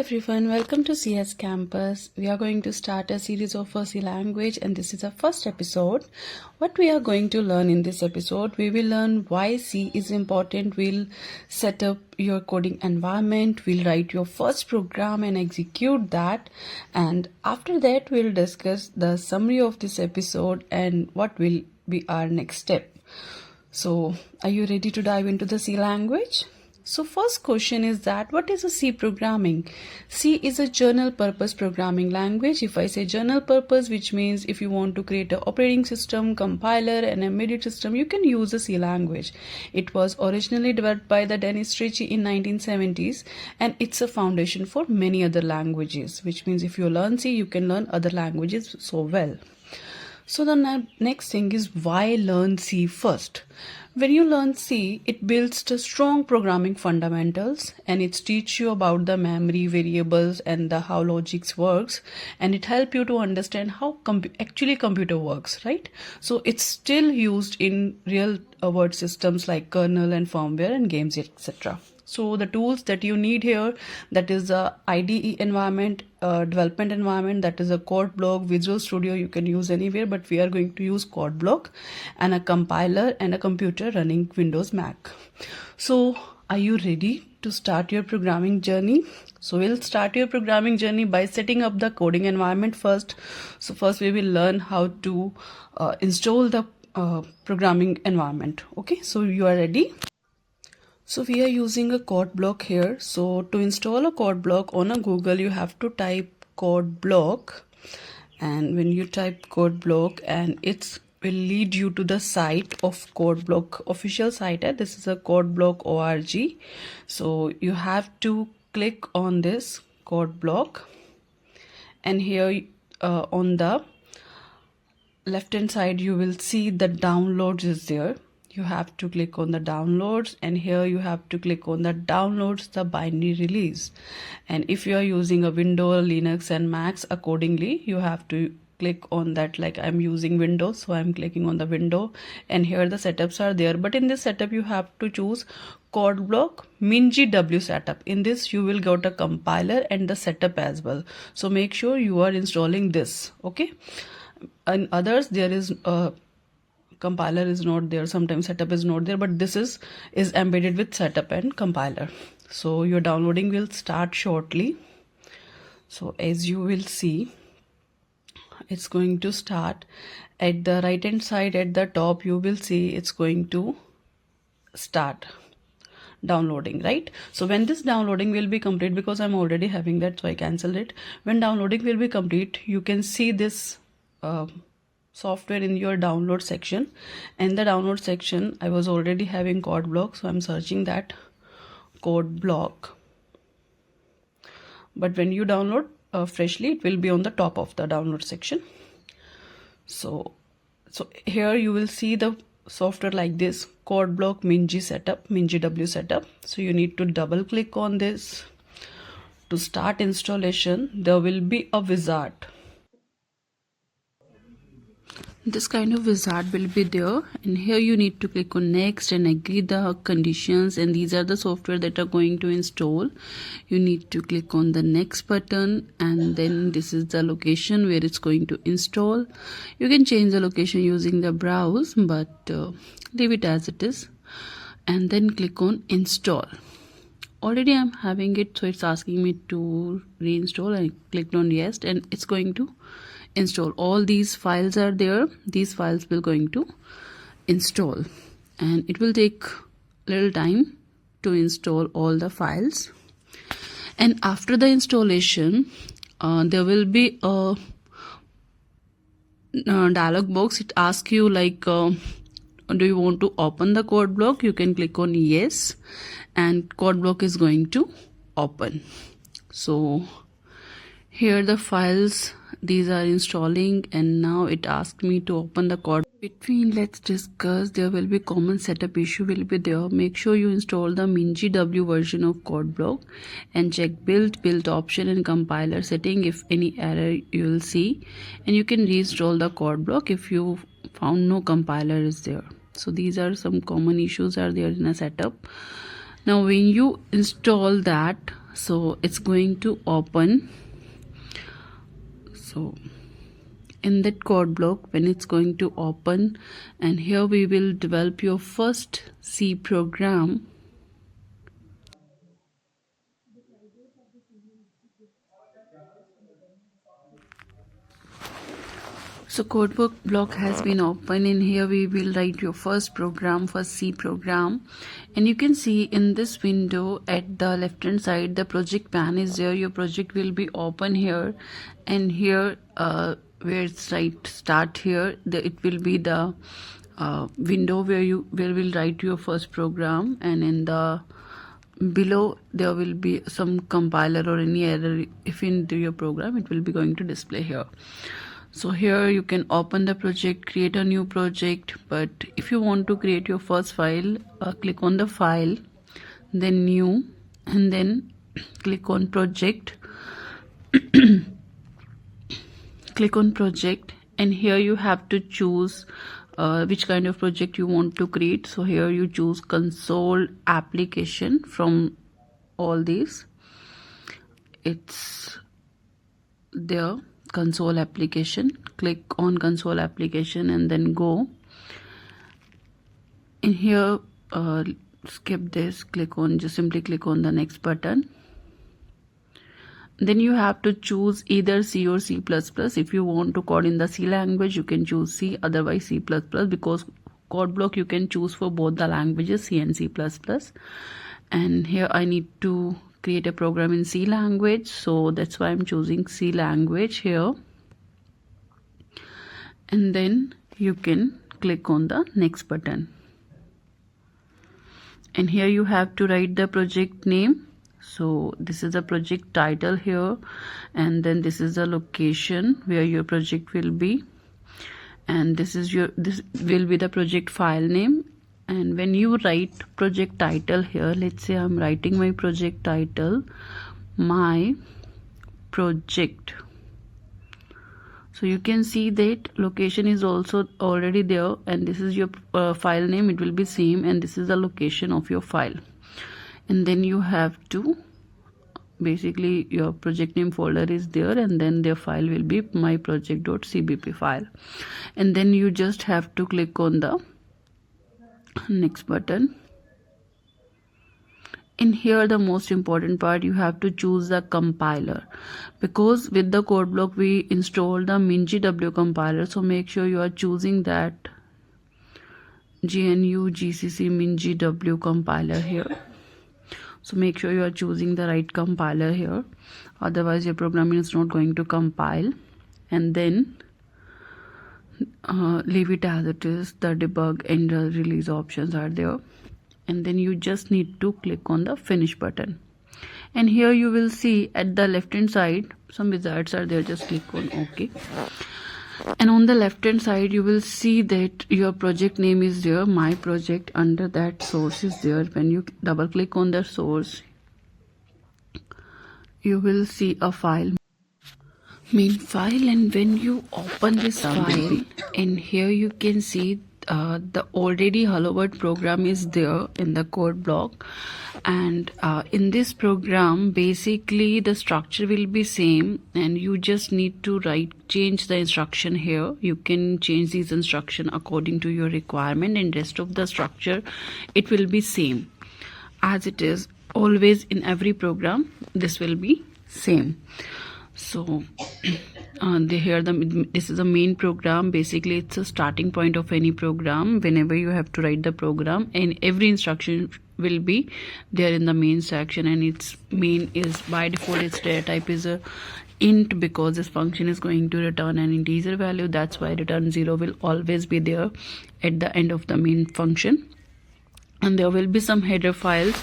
everyone, welcome to CS Campus. We are going to start a series of C language and this is our first episode. What we are going to learn in this episode, we will learn why C is important. We'll set up your coding environment, we'll write your first program and execute that, and after that we'll discuss the summary of this episode and what will be our next step. So are you ready to dive into the C language? So first question is that what is a C programming? C is a general purpose programming language. If I say general purpose, which means if you want to create an operating system, compiler and embedded system, you can use a C language. It was originally developed by the Dennis Ritchie in 1970s and it's a foundation for many other languages, which means if you learn C, you can learn other languages so well. So the next thing is why learn C first. When you learn C, it builds the strong programming fundamentals and it teaches you about the memory variables and the how logics works, and it helps you to understand how actually computer works, right? So it's still used in real world systems like kernel and firmware and games, etc. So the tools that you need here, that is a IDE environment, development environment, that is a code block, Visual Studio you can use anywhere, but we are going to use code block, and a compiler and a computer running Windows Mac. So are you ready to start your programming journey? So we'll start your programming journey by setting up the coding environment first. So first we will learn how to install the programming environment. Okay, so you are ready? So we are using a code block here. So to install a code block on a Google, you have to type code block, and when you type code block, and it will lead you to the site of code block official site. This is a code block org. So you have to click on this code block, and here on the left hand side you will see the downloads is there. You have to click on the downloads, and here you have to click on the downloads the binary release. And if you are using a Windows, Linux and Macs, accordingly you have to click on that. Like I'm using Windows, so I'm clicking on the window, and here the setups are there. But in this setup you have to choose code block mingw setup. In this you will get a compiler and the setup as well. So make sure you are installing this. Okay, and others there is a compiler is not there, sometimes setup is not there, but this is embedded with setup and compiler. So your downloading will start shortly. So as you will see, it's going to start. At the right hand side at the top you will see it's going to start downloading, right? So when this downloading will be complete, because I'm already having that, so I cancelled it. When downloading will be complete, you can see this software in your download section. In the download section I was already having code block, so I'm searching that code block. But when you download freshly, it will be on the top of the download section. So here you will see the software like this, code block mingw setup. So you need to double click on this. To start installation, there will be a wizard. This kind of wizard will be there, and here you need to click on next and agree the conditions, and these are the software that are going to install. You need to click on the next button, and then this is the location where it's going to install. You can change the location using the browse, but leave it as it is, and then click on install. Already I'm having it, so it's asking me to reinstall. I clicked on yes, and it's going to install. All these files are there. These files will going to install, and it will take little time to install all the files. And after the installation there will be a dialog box. It asks you like do you want to open the code block? You can click on yes, and code block is going to open. So here the files, these are installing, and now it asked me to open the code. Between let's discuss, there will be common setup issue will be there. Make sure you install the mingw version of code block and check build option and compiler setting. If any error you will see, and you can reinstall the code block if you found no compiler is there. So these are some common issues are there in a setup. Now when you install that, So it's going to open. So in that code block, when it's going to open, and here we will develop your first C program. So code block has been open, and here we will write your first program, first C program. And you can see in this window at the left hand side the project pan is there. Your project will be open here, and here where it's right start here, it will be the window where you will write your first program, and in the below there will be some compiler or any error if into your program, it will be going to display here. So here you can open the project, create a new project. But if you want to create your first file, click on the file, then new, and then click on project. Click on project, and here you have to choose which kind of project you want to create. So here you choose console application from all these. It's there, console application. Click on console application and then go. In here skip this, simply click on the next button. Then you have to choose either C or C++. If you want to code in the C language, you can choose C, otherwise C++, because code block you can choose for both the languages, C and C++. And here I need to create a program in C language, so that's why I'm choosing C language here. And then you can click on the next button. And here you have to write the project name. So this is the project title here, and then this is the location where your project will be, and this will be the project file name. And when you write project title here, let's say I'm writing my project title, my project. So you can see that location is also already there, and this is your file name, it will be same, and this is the location of your file. And then you have to basically your project name folder is there, and then their file will be my project.cbp file. And then you just have to click on the next button. In here the most important part, you have to choose the compiler, because with the code block we installed the MinGW compiler. So make sure you are choosing that GNU GCC MinGW compiler here. So make sure you are choosing the right compiler here, otherwise your program is not going to compile. And then leave it as it is. The debug and the release options are there, and then you just need to click on the finish button. And here you will see at the left hand side some wizards are there, just click on OK. And on the left hand side you will see that your project name is there, my project. Under that source is there. When you double click on the source, you will see a file, main file. And when you open this file, and here you can see the already hello world program is there in the code block. And in this program basically the structure will be same, and you just need to change the instruction here. You can change these instruction according to your requirement, and rest of the structure it will be same as it is always in every program. This will be same. So this is a main program. Basically it's a starting point of any program. Whenever you have to write the program, and every instruction will be there in the main section, and its main is by default its data type is a int, because this function is going to return an integer value. That's why return 0 will always be there at the end of the main function. And there will be some header files,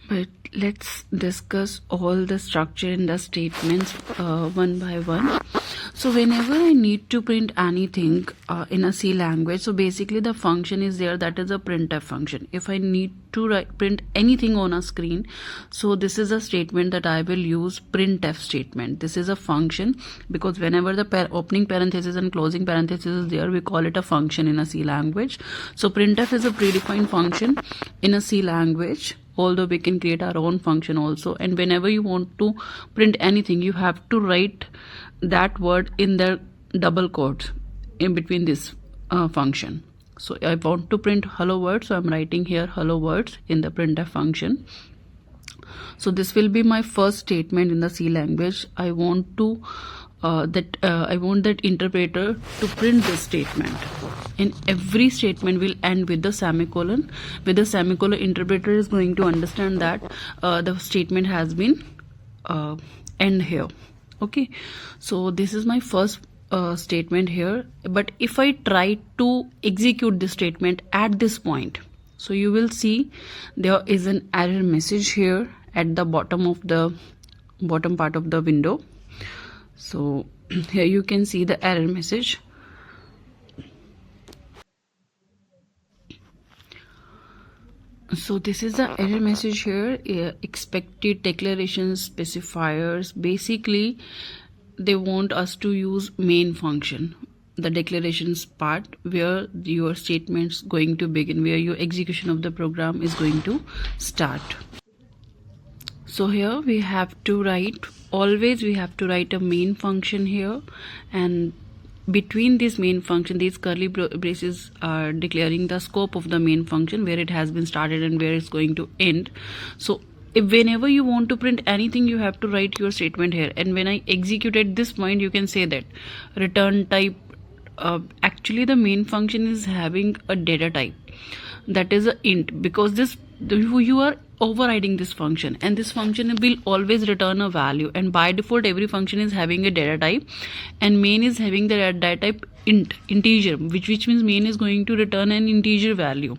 but let's discuss all the structure in the statements one by one. So whenever I need to print anything in a C language, so basically the function is there, that is a printf function. If I need to print anything on a screen, so this is a statement that I will use, printf statement. This is a function, because whenever the opening parenthesis and closing parenthesis is there, we call it a function in a C language. So printf is a predefined function in a C language. although we can create our own function also. And whenever you want to print anything, you have to write that word in the double quotes in between this function. So I want to print hello world, so I'm writing here hello words in the printf function. So this will be my first statement in the C language. I want to I want that interpreter to print this statement, and every statement will end with the semicolon. With the semicolon, interpreter is going to understand that the statement has been end here. Okay, so this is my first statement here. But if I try to execute this statement at this point, so you will see there is an error message here at the bottom of the bottom part of the window. So here you can see the error message. So this is the error message here. Expected declarations specifiers. Basically they want us to use main function, the declarations part, where your statement's going to begin, where your execution of the program is going to start. So here we have to write, always we have to write a main function here, and between this main function, these curly braces are declaring the scope of the main function, where it has been started and where it's going to end. So if whenever you want to print anything, you have to write your statement here. And when I execute at this point, you can say that return type, actually the main function is having a data type, that is a int, because this you are overriding this function, and this function will always return a value, and by default every function is having a data type, and main is having the data type integer, which means main is going to return an integer value.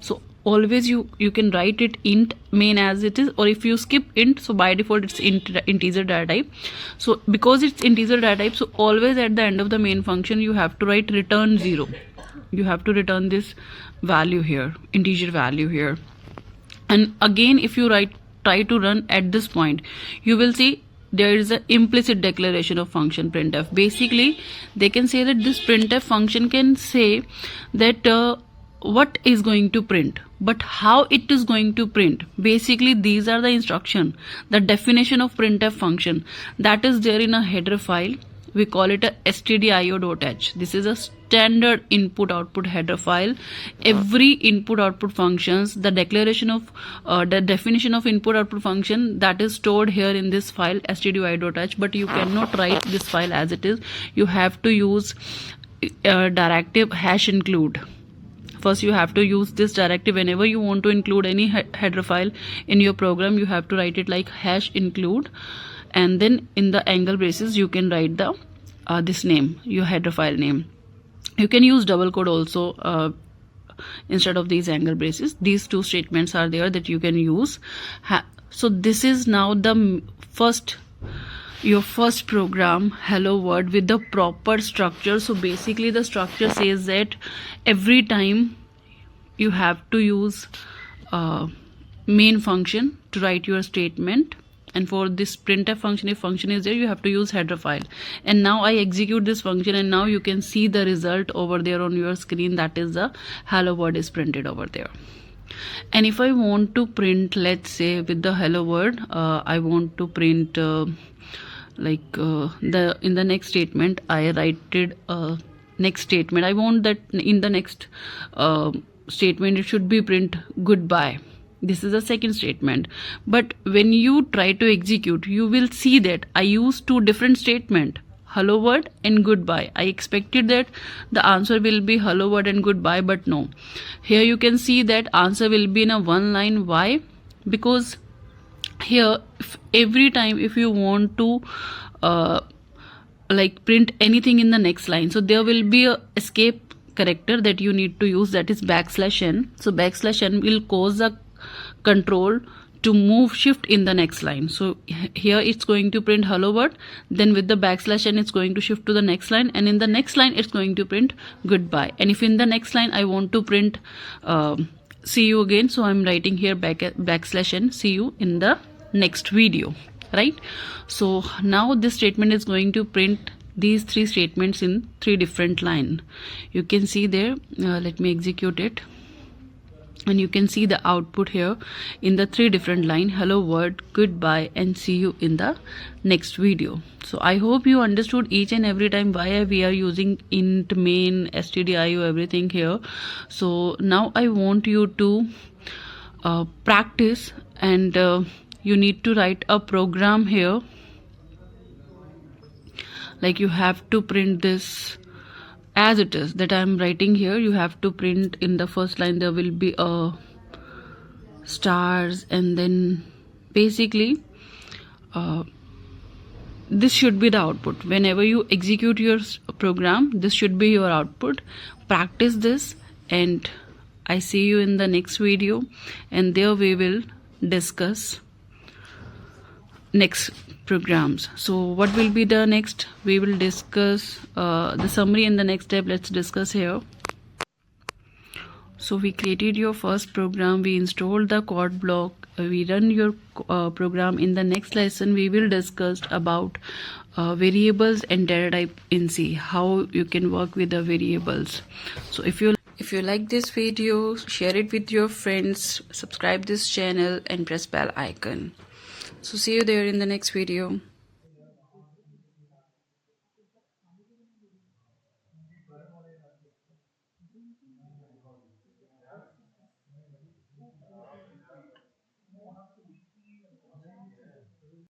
So always you can write it int main as it is, or if you skip int, so by default it's integer data type. So because it's integer data type, so always at the end of the main function you have to write return 0. You have to return this value here, integer value here. And again, if you try to run at this point, you will see there is an implicit declaration of function printf. Basically they can say that this printf function can say that what is going to print, but how it is going to print. Basically these are the instruction, the definition of printf function, that is there in a header file. We call it a stdio.h. This is a standard input output header file. Every input output functions, the declaration of the definition of input output function, that is stored here in this file stdio.h. But you cannot write this file as it is. You have to use directive #include. First you have to use this directive. Whenever you want to include any header file in your program, you have to write it like #include, and then in the angle braces you can write the this name, your header file name. You can use double quote also instead of these angle braces. These two statements are there that you can use. So this is now the your first program, hello world, with the proper structure. So basically the structure says that every time you have to use main function to write your statement, and for this printf function, if function is there, you have to use header file. And now I execute this function, and now you can see the result over there on your screen, that is the hello world is printed over there. And if I want to print, let's say with the hello world, I want to print in the next statement I write next statement. I want that in the next statement it should be print goodbye. This is a second statement. But when you try to execute, you will see that I use two different statements, hello world and goodbye. I expected that the answer will be hello world and goodbye, but no. Here you can see that answer will be in a one line. Why? Because here every time if you want to print anything in the next line, so there will be a escape character that you need to use, that is \n. So \n will cause a control to move shift in the next line. So here it's going to print hello world, then with the \n it's going to shift to the next line, and in the next line it's going to print goodbye. And if in the next line I want to print see you again, so I'm writing here \n, see you in the next video, right? So now this statement is going to print these three statements in three different lines. You can see there. Let me execute it. and you can see the output here in the three different line: hello world, goodbye, and see you in the next video. So I hope you understood each and every time why we are using int, main, stdio, everything here. So now I want you to practice, and you need to write a program here. Like, you have to print this as it is that I am writing here. You have to print in the first line, there will be a stars, and then basically uh, this should be the output. Whenever you execute your program, this should be your output. Practice this, and I see you in the next video, and there we will discuss next programs. So what will be the next? We will discuss the summary in the next step. Let's discuss here. So we created your first program, we installed the code block, we run your program. In the next lesson we will discuss about variables and data type in C, how you can work with the variables. So if you like this video, share it with your friends, subscribe this channel, and press bell icon. So see you there in the next video.